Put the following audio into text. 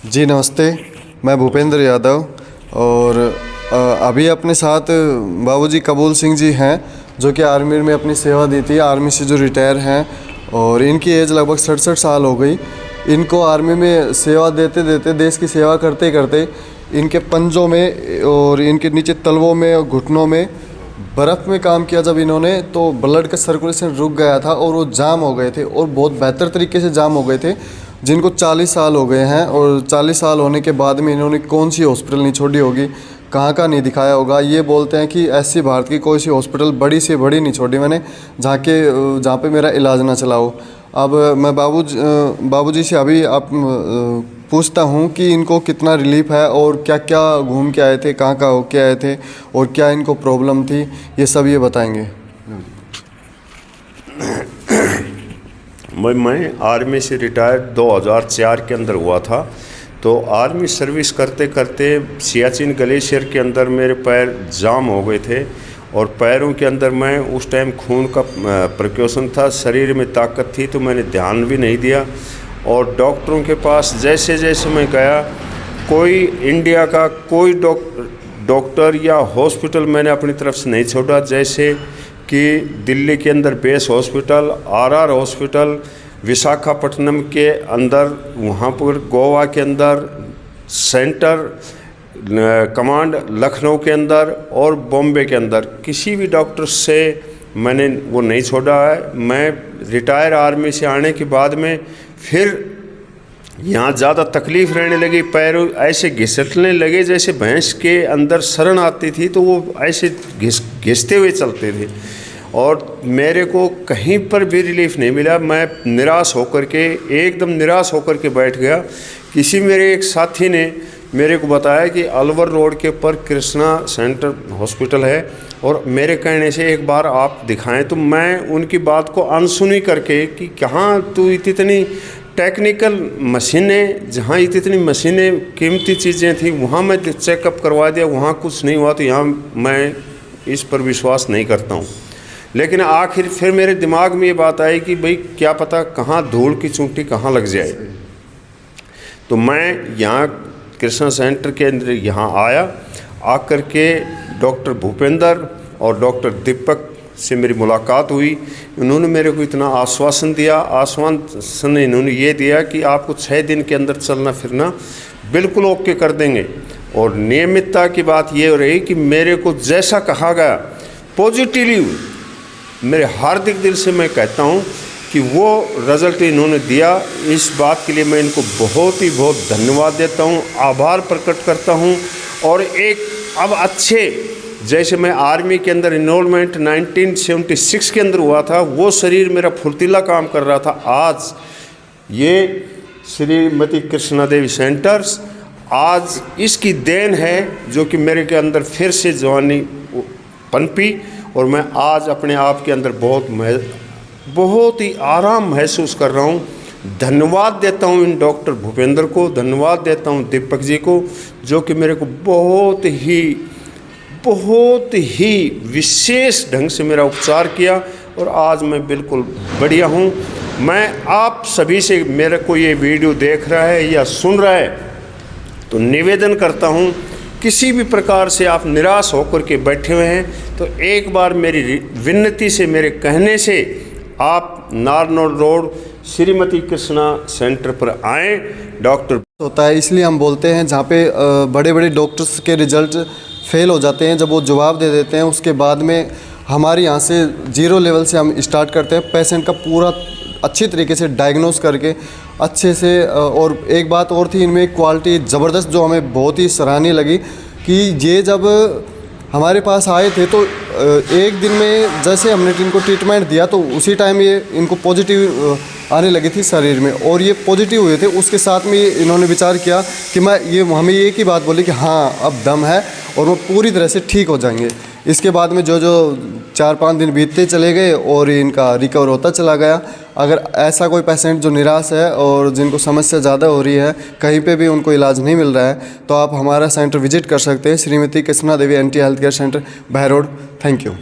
जी नमस्ते, मैं भूपेंद्र यादव और अभी अपने साथ बाबूजी कबूल सिंह जी हैं जो कि आर्मी में अपनी सेवा दी थी, आर्मी से जो रिटायर हैं और इनकी एज लगभग 67 साल हो गई। इनको आर्मी में सेवा देते देते, देश की सेवा करते करते इनके पंजों में और इनके नीचे तलवों में और घुटनों में बर्फ़ में काम किया जब इन्होंने, तो ब्लड का सर्कुलेशन रुक गया था और वो जाम हो गए थे और बहुत बेहतर तरीके से जाम हो गए थे, जिनको 40 साल हो गए हैं। और 40 साल होने के बाद में इन्होंने कौन सी हॉस्पिटल नहीं छोड़ी होगी, कहाँ नहीं दिखाया होगा। ये बोलते हैं कि ऐसी भारत की कोई सी हॉस्पिटल बड़ी से बड़ी नहीं छोड़ी मैंने जहाँ पे मेरा इलाज ना चला हो। अब मैं बाबूजी से अभी आप पूछता हूँ कि इनको कितना रिलीफ है और क्या क्या घूम के आए थे, कहाँ होके आए थे और क्या इनको प्रॉब्लम थी, ये सब ये बताएंगे। मैं आर्मी से रिटायर 2004 के अंदर हुआ था। तो आर्मी सर्विस करते करते सियाचिन ग्लेशियर के अंदर मेरे पैर जाम हो गए थे और पैरों के अंदर मैं उस टाइम खून का प्रिकॉशन था, शरीर में ताकत थी तो मैंने ध्यान भी नहीं दिया। और डॉक्टरों के पास जैसे जैसे मैं गया, कोई इंडिया का कोई डॉक्टर या हॉस्पिटल मैंने अपनी तरफ से नहीं छोड़ा। जैसे कि दिल्ली के अंदर base hospital, RR hospital, Visakhapatnam के अंदर, वहाँ पर गोवा के अंदर सेंटर कमांड, लखनऊ के अंदर और बॉम्बे के अंदर, किसी भी डॉक्टर से मैंने वो नहीं छोड़ा है। मैं रिटायर आर्मी से आने के बाद में फिर यहाँ ज़्यादा तकलीफ़ रहने लगी, पैर ऐसे घिसटने लगे जैसे भैंस के अंदर शरण आती थी तो वो ऐसे घिसते हुए चलते थे और मेरे को कहीं पर भी रिलीफ नहीं मिला। मैं निराश होकर के, एकदम निराश होकर के बैठ गया। किसी मेरे एक साथी ने मेरे को बताया कि अलवर रोड के ऊपर कृष्णा सेंटर हॉस्पिटल है और मेरे कहने से एक बार आप दिखाएं। तो मैं उनकी बात को अनसुनी करके कि कहाँ तू इतनी टेक्निकल मशीनें, जहाँ इतनी मशीनें कीमती चीज़ें थी वहाँ मैं चेकअप करवा दिया, वहाँ कुछ नहीं हुआ, तो यहाँ मैं इस पर विश्वास नहीं करता हूँ। लेकिन आखिर फिर मेरे दिमाग में ये बात आई कि भाई क्या पता कहाँ धूल की चूंटी कहाँ लग जाए। तो मैं यहाँ कृष्णा सेंटर के अंदर यहाँ आया, आकर के डॉक्टर भूपेंद्र और डॉक्टर दीपक से मेरी मुलाकात हुई। उन्होंने मेरे को इतना आश्वासन दिया, आश्वासन इन्होंने ये दिया कि आपको 6 दिन के अंदर चलना फिरना बिल्कुल ओके कर देंगे। और नियमितता की बात ये हो रही कि मेरे को जैसा कहा गया पॉजिटिवली, मेरे हार्दिक दिल से मैं कहता हूँ कि वो रिज़ल्ट इन्होंने दिया। इस बात के लिए मैं इनको बहुत ही बहुत धन्यवाद देता हूँ, आभार प्रकट करता हूँ। और एक अब अच्छे, जैसे मैं आर्मी के अंदर इनरोलमेंट 1976 के अंदर हुआ था, वो शरीर मेरा फुर्तीला काम कर रहा था। आज ये श्रीमती कृष्णा देवी सेंटर्स, आज इसकी देन है जो कि मेरे के अंदर फिर से जवानी पनपी और मैं आज अपने आप के अंदर बहुत ही आराम महसूस कर रहा हूँ। धन्यवाद देता हूँ इन डॉक्टर भूपेंद्र को, धन्यवाद देता हूँ दीपक जी को, जो कि मेरे को बहुत ही विशेष ढंग से मेरा उपचार किया और आज मैं बिल्कुल बढ़िया हूँ। मैं आप सभी से, मेरे को ये वीडियो देख रहा है या सुन रहा है, तो निवेदन करता हूँ, किसी भी प्रकार से आप निराश होकर के बैठे हुए हैं तो एक बार मेरी विनती से, मेरे कहने से आप नारनौल रोड श्रीमती कृष्णा सेंटर पर आएँ। डॉक्टर होता है, इसलिए हम बोलते हैं जहाँ पे बड़े बड़े डॉक्टर्स के रिजल्ट फेल हो जाते हैं, जब वो जवाब दे देते हैं, उसके बाद में हमारे यहाँ से 0 लेवल से हम स्टार्ट करते हैं, पेशेंट का पूरा अच्छी तरीके से डायग्नोस करके अच्छे से। और एक बात और थी, इनमें क्वालिटी ज़बरदस्त जो हमें बहुत ही सराहनीय लगी कि ये जब हमारे पास आए थे तो एक दिन में जैसे हमने इनको ट्रीटमेंट दिया तो उसी टाइम ये इनको पॉजिटिव आने लगी थी शरीर में और ये पॉजिटिव हुए थे। उसके साथ में इन्होंने विचार किया कि हमें एक ही बात बोली कि हाँ अब दम है और वो पूरी तरह से ठीक हो जाएंगे। इसके बाद में जो 4-5 दिन बीतते चले गए और इनका रिकवर होता चला गया। अगर ऐसा कोई पेशेंट जो निराश है और जिनको समस्या ज़्यादा हो रही है, कहीं पे भी उनको इलाज नहीं मिल रहा है, तो आप हमारा सेंटर विजिट कर सकते हैं, Shrimati Krishna Devi anti health care centre, by road. Thank you.